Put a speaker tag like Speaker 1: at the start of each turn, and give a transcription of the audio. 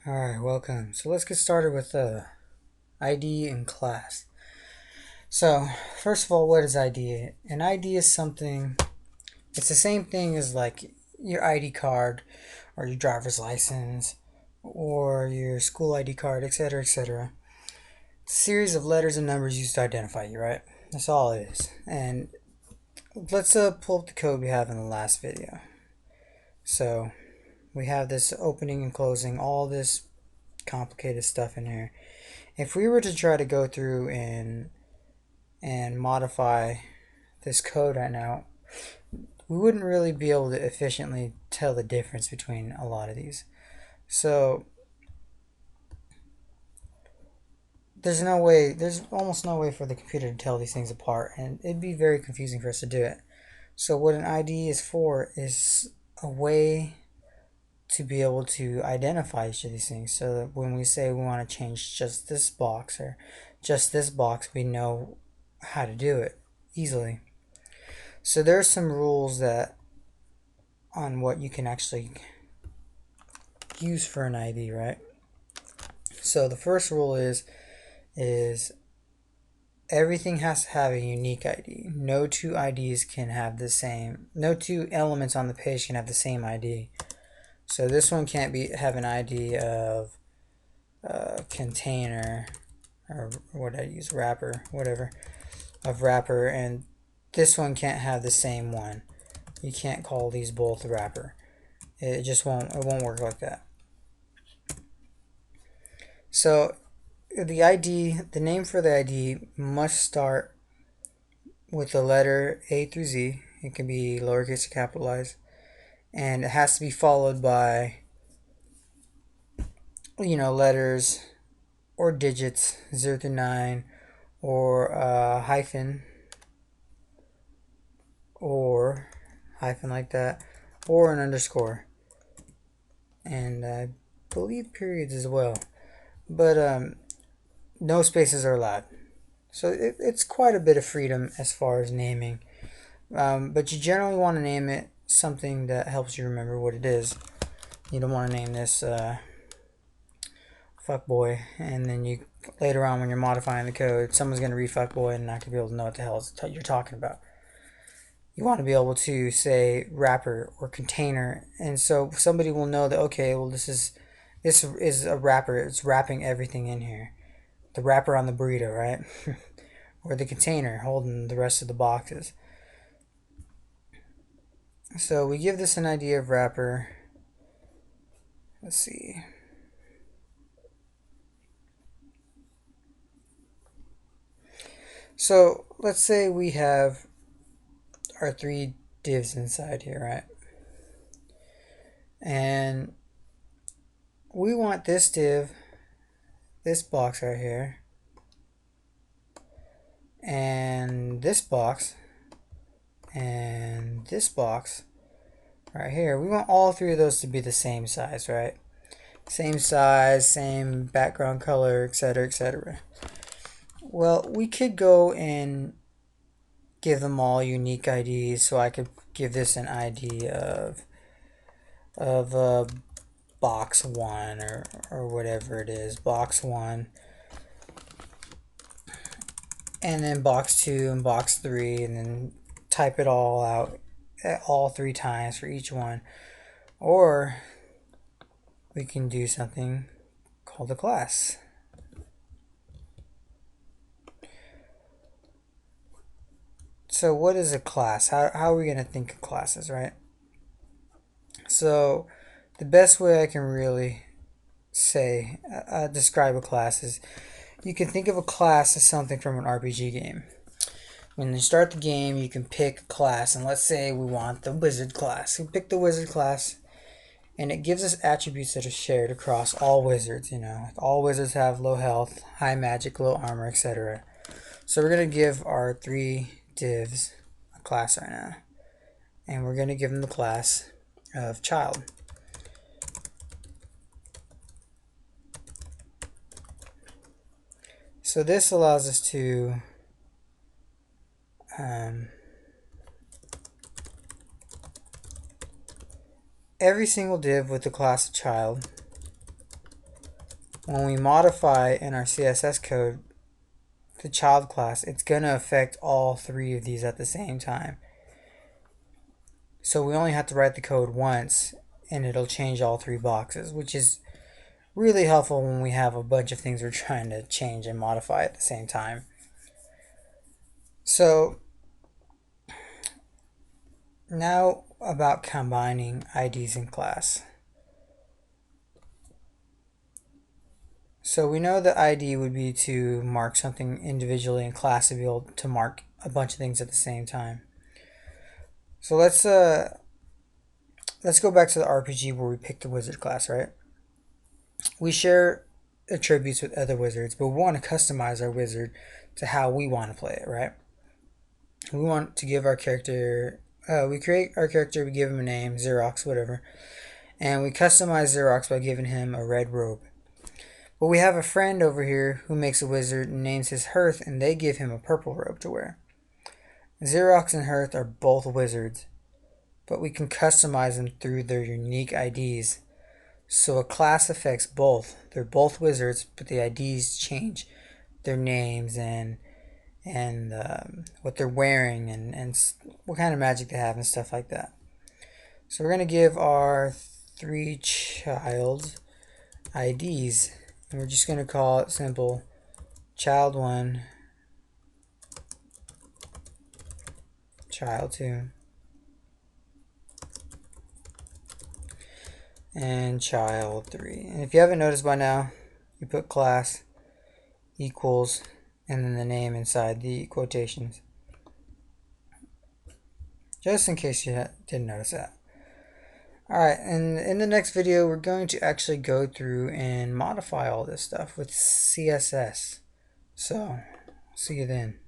Speaker 1: Alright, welcome. So let's get started with ID and class. So, first of all, what is ID? An ID is something, it's the same thing as like your ID card or your driver's license or your school ID card, etc., etc. It's a series of letters and numbers used to identify you, right? That's all it is. And let's pull up the code we have in the last video. So, we have this opening and closing, all this complicated stuff in here. If we were to try to go through and modify this code right now, we wouldn't really be able to efficiently tell the difference between a lot of these. So there's almost no way for the computer to tell these things apart, and it'd be very confusing for us to do it. So what an ID is for is a way to be able to identify each of these things, so that when we say we want to change just this box or just this box, we know how to do it easily. So there's some rules that on what you can actually use for an ID, right? So the first rule is everything has to have a unique ID. No two IDs can have the same. No two elements on the page can have the same ID. So this one can't have an ID of container, or what did I use, wrapper, whatever, of wrapper, and this one can't have the same one. You can't call these both wrapper. It just won't work like that. So the name for the ID must start with the letter A through Z. It can be lowercase or capitalized, and it has to be followed by letters or digits 0 through 9, or a hyphen, or hyphen like that, or an underscore, and I believe periods as well. But no spaces are allowed. So it's quite a bit of freedom as far as naming. But you generally want to name it something that helps you remember what it is. You don't want to name this fuckboy, and then you later on when you're modifying the code, someone's going to read fuckboy and not going to be able to know what the hell you're talking about. You want to be able to say wrapper or container, and so somebody will know that, okay, well, this is a wrapper. It's wrapping everything in here. The wrapper on the burrito, right? Or the container holding the rest of the boxes. So we give this an idea of wrapper. Let's see. So let's say we have our three divs inside here, right? And we want this div, this box right here, and this box, and this box right here. We want all three of those to be the same size, right? Same size, same background color, etc., etc. Well, we could go and give them all unique IDs. So I could give this an ID of box 1 or whatever it is, box 1, and then box 2 and box 3, and then type it all out all 3 times for each one. Or we can do something called a class. So what is a class? How are we going to think of classes, right? So the best way I can really say describe a class is, you can think of a class as something from an RPG game. When you start the game, you can pick a class, and let's say we want the wizard class. We pick the wizard class, and it gives us attributes that are shared across all wizards. Like all wizards have low health, high magic, low armor, etc. So we're going to give our 3 divs a class right now, and we're going to give them the class of child. So this allows us to every single div with the class of child when we modify in our CSS code the child class, it's going to affect all three of these at the same time. So we only have to write the code once and it'll change all three boxes, which is really helpful when we have a bunch of things we're trying to change and modify at the same time. So now about combining IDs in class. So we know that ID would be to mark something individually, and class to be able to mark a bunch of things at the same time. So let's go back to the RPG where we picked the wizard class, right? We share attributes with other wizards, but we want to customize our wizard to how we want to play it, right? We want to give our character, we create our character, we give him a name, Xerox, whatever, and we customize Xerox by giving him a red robe. But we have a friend over here who makes a wizard and names his Hearth, and they give him a purple robe to wear. Xerox and Hearth are both wizards, but we can customize them through their unique IDs. So a class affects both. They're both wizards, but the IDs change their names and what they're wearing and what kind of magic they have and stuff like that. So we're going to give our three child IDs, and we're just going to call it simple child 1, child 2, and child 3. And if you haven't noticed by now, you put class equals and then the name inside the quotations, just in case you didn't notice that. Alright, and in the next video we're going to actually go through and modify all this stuff with CSS. So, see you then.